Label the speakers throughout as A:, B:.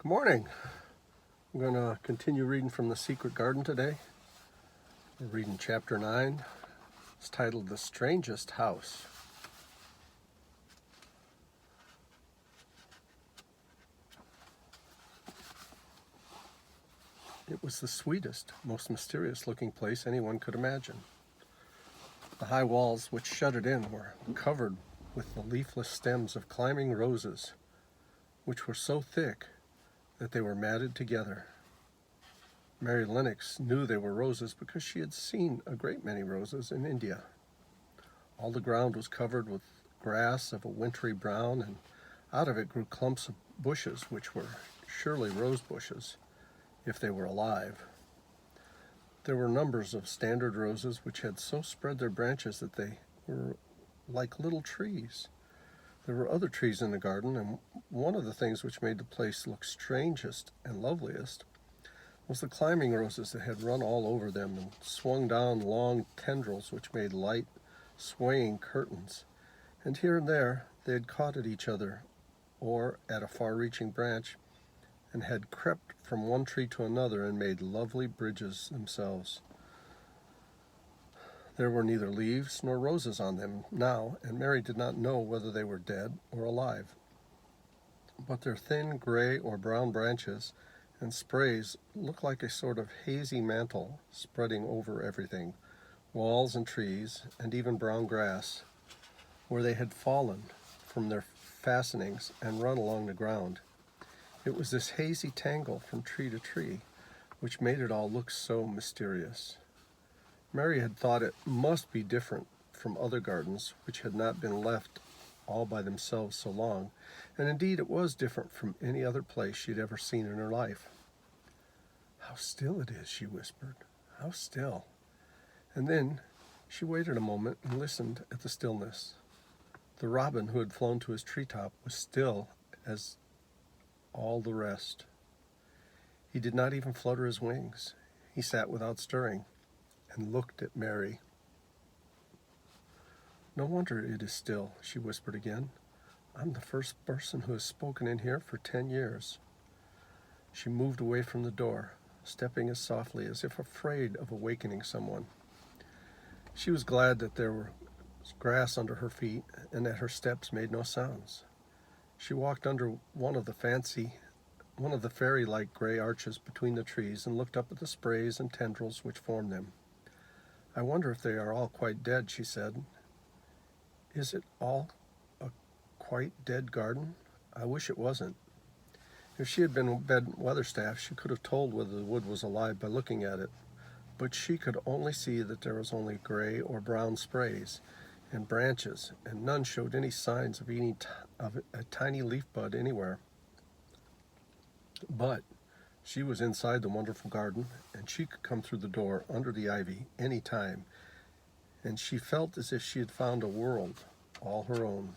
A: Good morning. I'm going to continue reading from The Secret Garden today. We're reading chapter 9. It's titled The Strangest House. It was the sweetest, most mysterious looking place anyone could imagine. The high walls which shut it in were covered with the leafless stems of climbing roses, which were so thick that they were matted together. Mary Lennox knew they were roses because she had seen a great many roses in India. All the ground was covered with grass of a wintry brown, and out of it grew clumps of bushes which were surely rose bushes, if they were alive. There were numbers of standard roses which had so spread their branches that they were like little trees. There were other trees in the garden, and one of the things which made the place look strangest and loveliest was the climbing roses that had run all over them and swung down long tendrils which made light, swaying curtains, and here and there they had caught at each other or at a far-reaching branch and had crept from one tree to another and made lovely bridges themselves. There were neither leaves nor roses on them now, and Mary did not know whether they were dead or alive. But their thin gray or brown branches and sprays looked like a sort of hazy mantle spreading over everything, walls and trees, and even brown grass, where they had fallen from their fastenings and run along the ground. It was this hazy tangle from tree to tree which made it all look so mysterious. Mary had thought it must be different from other gardens which had not been left all by themselves so long, and indeed it was different from any other place she had ever seen in her life. "How still it is," she whispered. "How still." And then she waited a moment and listened at the stillness. The robin who had flown to his treetop was still as all the rest. He did not even flutter his wings. He sat without stirring and looked at Mary. "No wonder it is still," she whispered again. "I'm the first person who has spoken in here for 10 years. She moved away from the door, stepping as softly as if afraid of awakening someone. She was glad that there was grass under her feet and that her steps made no sounds. She walked under one of the fairy-like gray arches between the trees and looked up at the sprays and tendrils which formed them. "I wonder if they are all quite dead," she said. "Is it all a quite dead garden? I wish it wasn't." If she had been Ben Weatherstaff, she could have told whether the wood was alive by looking at it, but she could only see that there was only gray or brown sprays and branches, and none showed any signs of a tiny leaf bud anywhere. But she was inside the wonderful garden, and she could come through the door under the ivy any time, and she felt as if she had found a world all her own.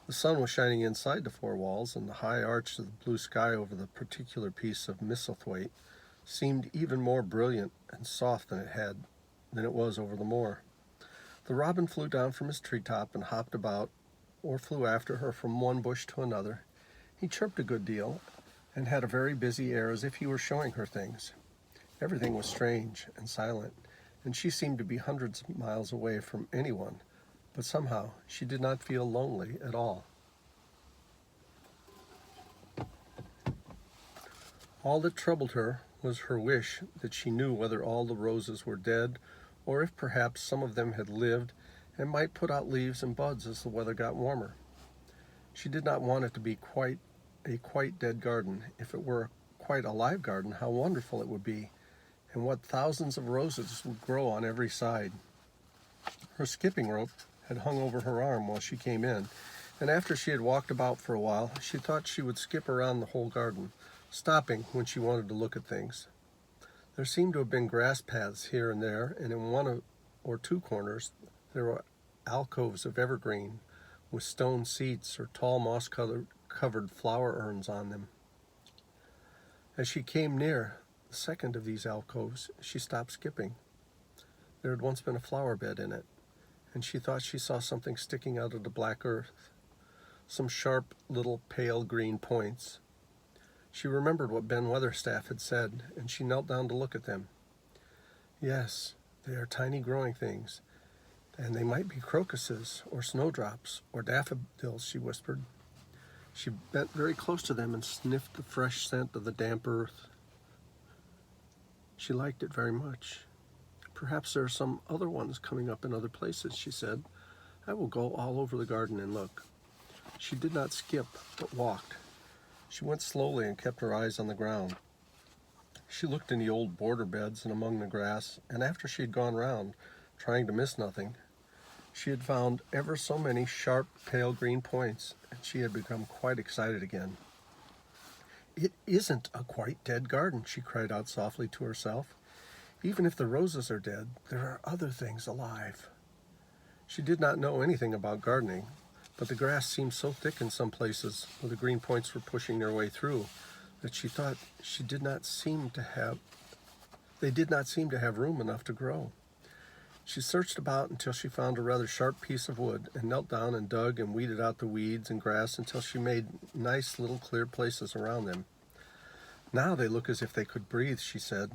A: The sun was shining inside the four walls, and the high arch of the blue sky over the particular piece of Misselthwaite seemed even more brilliant and soft than it was over the moor. The robin flew down from his treetop and hopped about, or flew after her from one bush to another. He chirped a good deal and had a very busy air as if he were showing her things. Everything was strange and silent, and she seemed to be hundreds of miles away from anyone, but somehow she did not feel lonely at all. All that troubled her was her wish that she knew whether all the roses were dead, or if perhaps some of them had lived and might put out leaves and buds as the weather got warmer. She did not want it to be a quite dead garden. If it were a quite alive garden, how wonderful it would be, and what thousands of roses would grow on every side. Her skipping rope had hung over her arm while she came in, and after she had walked about for a while, she thought she would skip around the whole garden, stopping when she wanted to look at things. There seemed to have been grass paths here and there, and in one or two corners there were alcoves of evergreen with stone seats or tall moss-covered flower urns on them. As she came near the second of these alcoves, she stopped skipping. There had once been a flower bed in it, and she thought she saw something sticking out of the black earth, some sharp little pale green points. She remembered what Ben Weatherstaff had said, and she knelt down to look at them. Yes, they are tiny growing things, and they might be crocuses, or snowdrops, or daffodils, she whispered. She bent very close to them and sniffed the fresh scent of the damp earth. She liked it very much. Perhaps there are some other ones coming up in other places, she said. I will go all over the garden and look. She did not skip, but walked. She went slowly and kept her eyes on the ground. She looked in the old border beds and among the grass, and after she had gone round, trying to miss nothing, she had found ever so many sharp, pale green points, and she had become quite excited again. It isn't a quite dead garden, she cried out softly to herself. Even if the roses are dead, there are other things alive. She did not know anything about gardening, but the grass seemed so thick in some places where the green points were pushing their way through that she thought they did not seem to have room enough to grow. She searched about until she found a rather sharp piece of wood and knelt down and dug and weeded out the weeds and grass until she made nice little clear places around them. Now they look as if they could breathe, she said,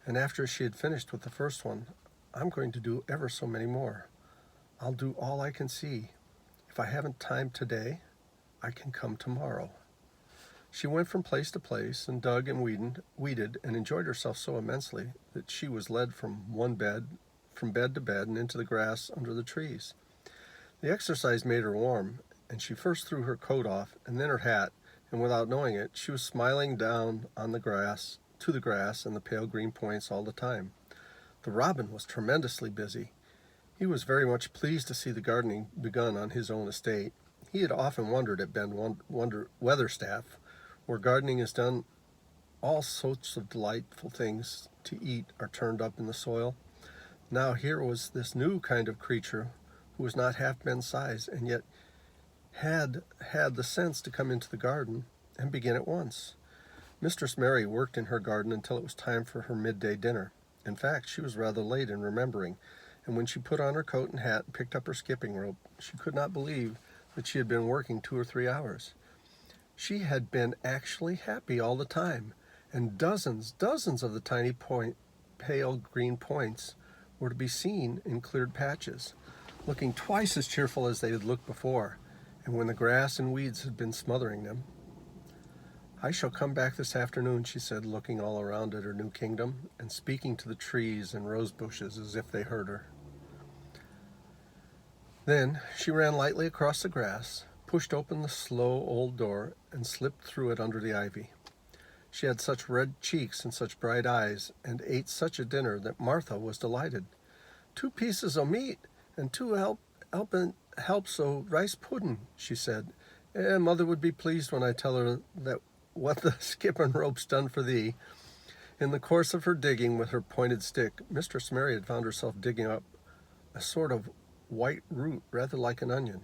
A: and after she had finished with the first one, I'm going to do ever so many more. I'll do all I can see. If I haven't time today, I can come tomorrow. She went from place to place and dug and weeded and enjoyed herself so immensely that she was led from bed to bed and into the grass under the trees. The exercise made her warm, and she first threw her coat off and then her hat, and without knowing it, she was smiling down on the grass, to the grass and the pale green points all the time. The robin was tremendously busy. He was very much pleased to see the gardening begun on his own estate. He had often wondered at Ben Weatherstaff, where gardening is done, all sorts of delightful things to eat are turned up in the soil. Now here was this new kind of creature who was not half Ben's size, and yet had the sense to come into the garden and begin at once. Mistress Mary worked in her garden until it was time for her midday dinner. In fact, she was rather late in remembering, and when she put on her coat and hat and picked up her skipping rope, she could not believe that she had been working 2 or 3 hours. She had been actually happy all the time, and dozens of the tiny pale green points were to be seen in cleared patches, looking twice as cheerful as they had looked before, and when the grass and weeds had been smothering them. I shall come back this afternoon, she said, looking all around at her new kingdom and speaking to the trees and rose bushes as if they heard her. Then she ran lightly across the grass, pushed open the slow old door, and slipped through it under the ivy. She had such red cheeks and such bright eyes, and ate such a dinner that Martha was delighted. 2 pieces o' meat and 2 helps o' rice pudding, she said. Mother would be pleased when I tell her that what the skipping rope's done for thee. In the course of her digging with her pointed stick, Mistress Mary had found herself digging up a sort of white root, rather like an onion.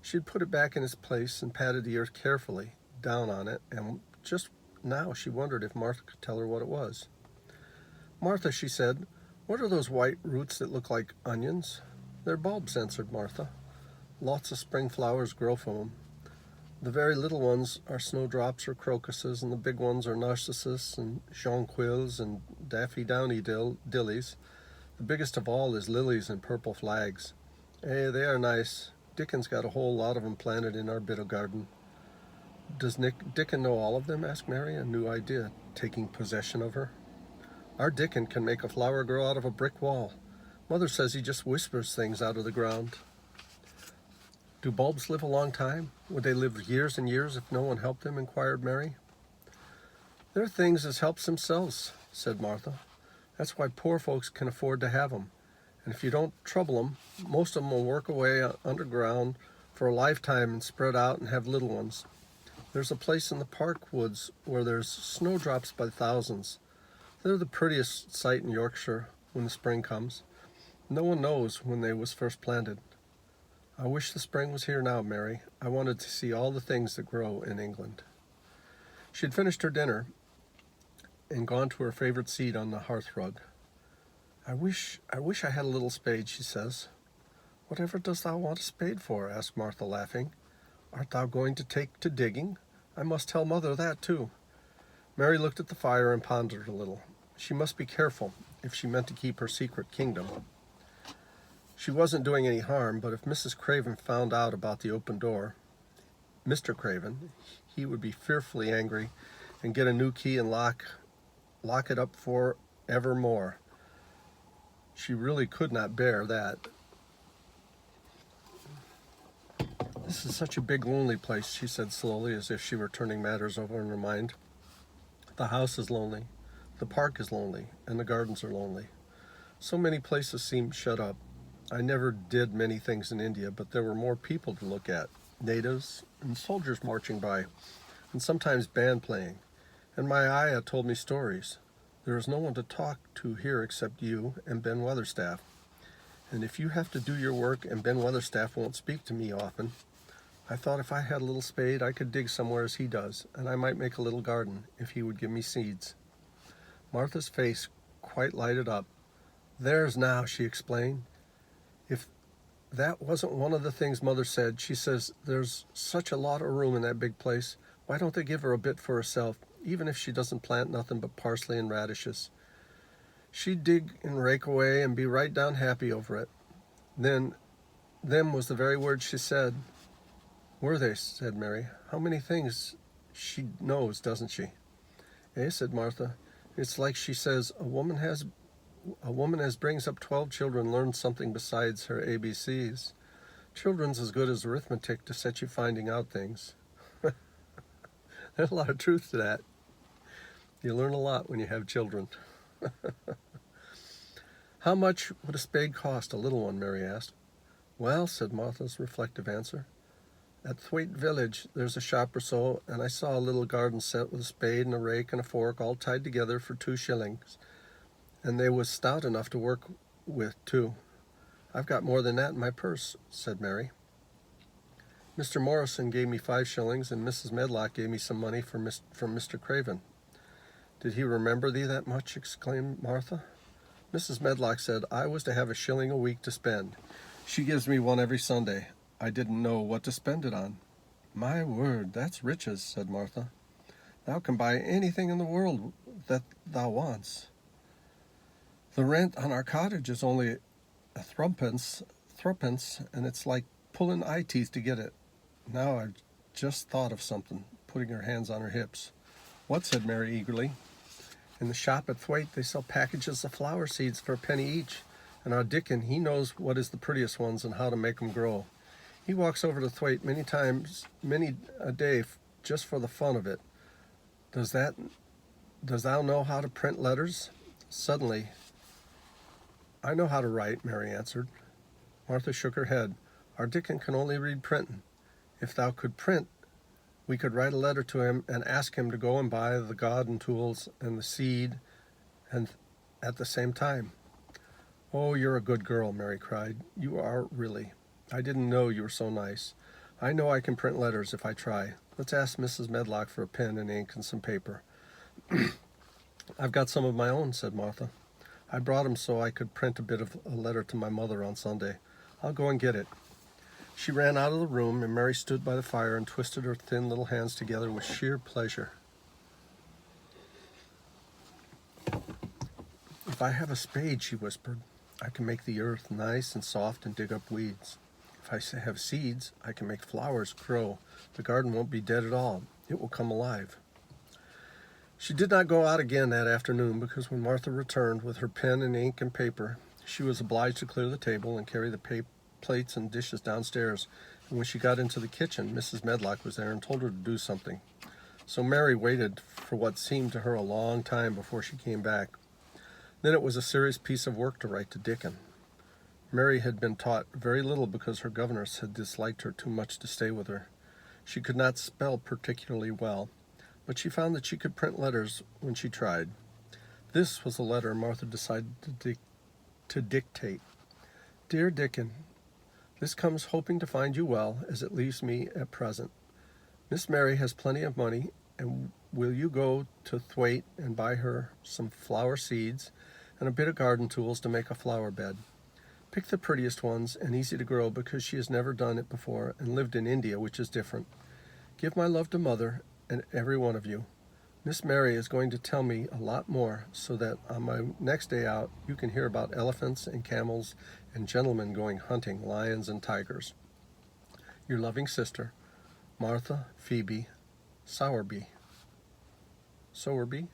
A: She had put it back in its place and patted the earth carefully down on it, and just now she wondered if Martha could tell her what it was. Martha, she said, what are those white roots that look like onions? They're bulbs, answered Martha. Lots of spring flowers grow from them. The very little ones are snowdrops or crocuses, and the big ones are narcissus and jonquils and daffy downy dillies. The biggest of all is lilies and purple flags. They are nice. Dickon's got a whole lot of them planted in our bit of garden. Does Dickon know all of them? Asked Mary, a new idea taking possession of her. Our Dickon can make a flower grow out of a brick wall. Mother says he just whispers things out of the ground. Do bulbs live a long time? Would they live years and years if no one helped them? Inquired Mary. They're things as helps themselves, said Martha. That's why poor folks can afford to have them. And if you don't trouble them, most of them will work away underground for a lifetime and spread out and have little ones. There's a place in the park woods where there's snowdrops by thousands. They're the prettiest sight in Yorkshire when the spring comes. No one knows when they was first planted. I wish the spring was here now, Mary. I wanted to see all the things that grow in England. She had finished her dinner and gone to her favorite seat on the hearth rug. I wish I had a little spade, she says. Whatever dost thou want a spade for? Asked Martha, laughing. Art thou going to take to digging? I must tell Mother that too. Mary looked at the fire and pondered a little. She must be careful if she meant to keep her secret kingdom. She wasn't doing any harm, but if Mrs. Craven found out about the open door, Mr. Craven, he would be fearfully angry and get a new key and lock it up for evermore. She really could not bear that. This is such a big, lonely place, she said slowly, as if she were turning matters over in her mind. The house is lonely, the park is lonely, and the gardens are lonely. So many places seem shut up. I never did many things in India, but there were more people to look at, natives and soldiers marching by, and sometimes band playing. And my ayah told me stories. There is no one to talk to here except you and Ben Weatherstaff. And if you have to do your work and Ben Weatherstaff won't speak to me often, I thought if I had a little spade, I could dig somewhere as he does, and I might make a little garden if he would give me seeds. Martha's face quite lighted up. There's now, she explained. If that wasn't one of the things Mother said, she says there's such a lot of room in that big place. Why don't they give her a bit for herself, even if she doesn't plant nothing but parsley and radishes? She'd dig and rake away and be right down happy over it. Then, them was the very words she said. Were they? Said Mary. How many things she knows, doesn't she? Eh, said Martha. It's like she says, a woman as brings up 12 children learns something besides her ABCs. Children's as good as arithmetic to set you finding out things. There's a lot of truth to that. You learn a lot when you have children. How much would a spade cost, a little one? Mary asked. Well, said Martha's reflective answer, at Thwaite Village there's a shop or so, and I saw a little garden set with a spade and a rake and a fork all tied together for 2 shillings. And they was stout enough to work with, too. I've got more than that in my purse, said Mary. Mr. Morrison gave me 5 shillings, and Mrs. Medlock gave me some money from Mr. Craven. Did he remember thee that much? Exclaimed Martha. Mrs. Medlock said I was to have a shilling a week to spend. She gives me one every Sunday. I didn't know what to spend it on. My word, that's riches, said Martha. Thou can buy anything in the world that thou wants. The rent on our cottage is only a thruppence, and it's like pulling eye teeth to get it. Now I've just thought of something, putting her hands on her hips. What? Said Mary eagerly. In the shop at Thwaite they sell packages of flower seeds for a penny each, and our Dickon, he knows what is the prettiest ones and how to make 'em grow. He walks over to Thwaite many a day, just for the fun of it. Does thou know how to print letters? Suddenly, I know how to write, Mary answered. Martha shook her head. Our Dickon can only read printin'. If thou could print, we could write a letter to him and ask him to go and buy the garden tools and the seed and at the same time. Oh, you're a good girl, Mary cried. You are really. I didn't know you were so nice. I know I can print letters if I try. Let's ask Mrs. Medlock for a pen and ink and some paper. I've got some of my own, said Martha. I brought 'em so I could print a bit of a letter to my mother on Sunday. I'll go and get it. She ran out of the room, and Mary stood by the fire and twisted her thin little hands together with sheer pleasure. If I have a spade, she whispered, I can make the earth nice and soft and dig up weeds. If I have seeds, I can make flowers grow. The garden won't be dead at all. It will come alive. She did not go out again that afternoon because when Martha returned with her pen and ink and paper, she was obliged to clear the table and carry the plates and dishes downstairs. And when she got into the kitchen, Mrs. Medlock was there and told her to do something. So Mary waited for what seemed to her a long time before she came back. Then it was a serious piece of work to write to Dickon. Mary had been taught very little because her governess had disliked her too much to stay with her. She could not spell particularly well, but she found that she could print letters when she tried. This was the letter Martha decided to dictate. Dear Dickon, this comes hoping to find you well, as it leaves me at present. Miss Mary has plenty of money, and will you go to Thwaite and buy her some flower seeds and a bit of garden tools to make a flower bed? Pick the prettiest ones and easy to grow because she has never done it before and lived in India, which is different. Give my love to Mother and every one of you. Miss Mary is going to tell me a lot more so that on my next day out you can hear about elephants and camels and gentlemen going hunting lions and tigers. Your loving sister, Martha Phoebe Sowerby. Sowerby?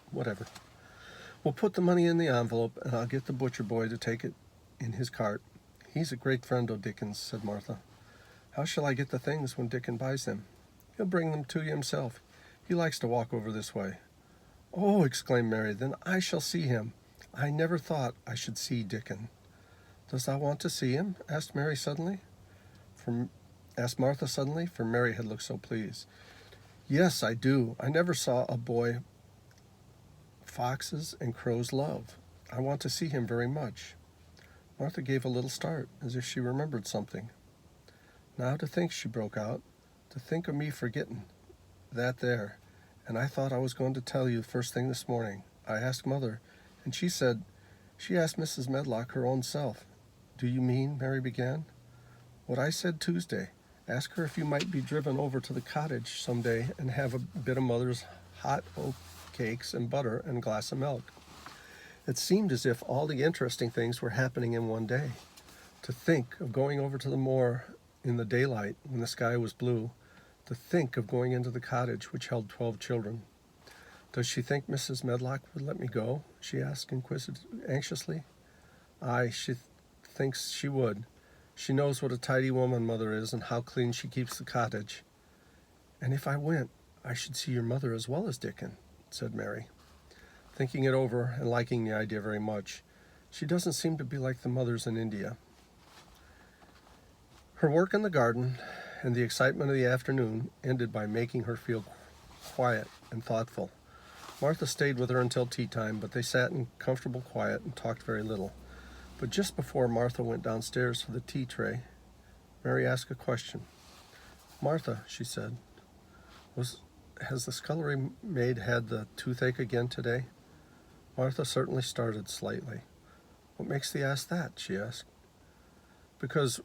A: Whatever. We'll put the money in the envelope and I'll get the butcher boy to take it in his cart. He's a great friend of Dickon's, said Martha. How shall I get the things when Dickon buys them? He'll bring them to you himself. He likes to walk over this way. Oh, exclaimed Mary, then I shall see him. I never thought I should see Dickon. Does thou want to see him? Asked Martha suddenly, for Mary had looked so pleased. Yes, I do. I never saw a boy foxes and crows love. I want to see him very much. Martha gave a little start, as if she remembered something. Now to think, she broke out, to think of me forgetting that there, and I thought I was going to tell you first thing this morning. I asked Mother, and she said, she asked Mrs. Medlock her own self. Do you mean, Mary began? What I said Tuesday. Ask her if you might be driven over to the cottage some day and have a bit of Mother's hot oat cakes and butter and a glass of milk. It seemed as if all the interesting things were happening in one day. To think of going over to the moor in the daylight when the sky was blue, to think of going into the cottage which held 12 children. Does she think Mrs. Medlock would let me go? She asked anxiously. Aye, she thinks she would. She knows what a tidy woman Mother is and how clean she keeps the cottage. And if I went, I should see your mother as well as Dickon, said Mary, thinking it over and liking the idea very much. She doesn't seem to be like the mothers in India. Her work in the garden and the excitement of the afternoon ended by making her feel quiet and thoughtful. Martha stayed with her until tea time, but they sat in comfortable quiet and talked very little. But just before Martha went downstairs for the tea tray, Mary asked a question. Martha, she said, has the scullery maid had the toothache again today? Martha certainly started slightly. What makes thee ask that? She asked. Because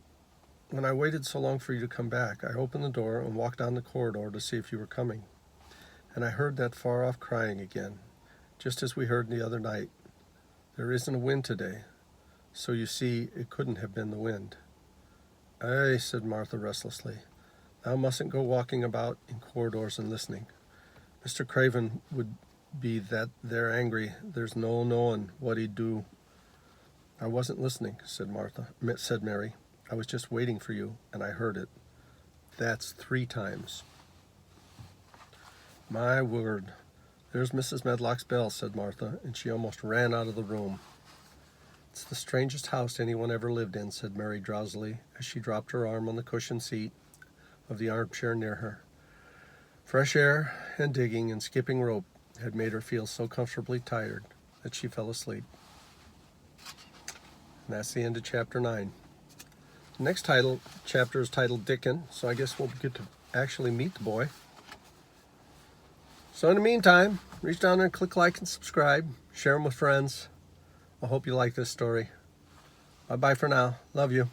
A: when I waited so long for you to come back, I opened the door and walked down the corridor to see if you were coming. And I heard that far-off crying again, just as we heard the other night. There isn't a wind today, so you see it couldn't have been the wind. Aye, said Martha restlessly. Thou mustn't go walking about in corridors and listening. Mr. Craven would be that there angry. There's no knowing what he'd do. I wasn't listening, said Mary. I was just waiting for you, and I heard it. That's 3 times. My word. There's Mrs. Medlock's bell, said Martha, and she almost ran out of the room. It's the strangest house anyone ever lived in, said Mary drowsily, as she dropped her arm on the cushioned seat of the armchair near her. Fresh air and digging and skipping rope had made her feel so comfortably tired that she fell asleep. And that's the end of chapter 9. The next chapter is titled Dickon, so I guess we'll get to actually meet the boy. So in the meantime, reach down there and click like and subscribe. Share them with friends. I hope you like this story. Bye-bye for now. Love you.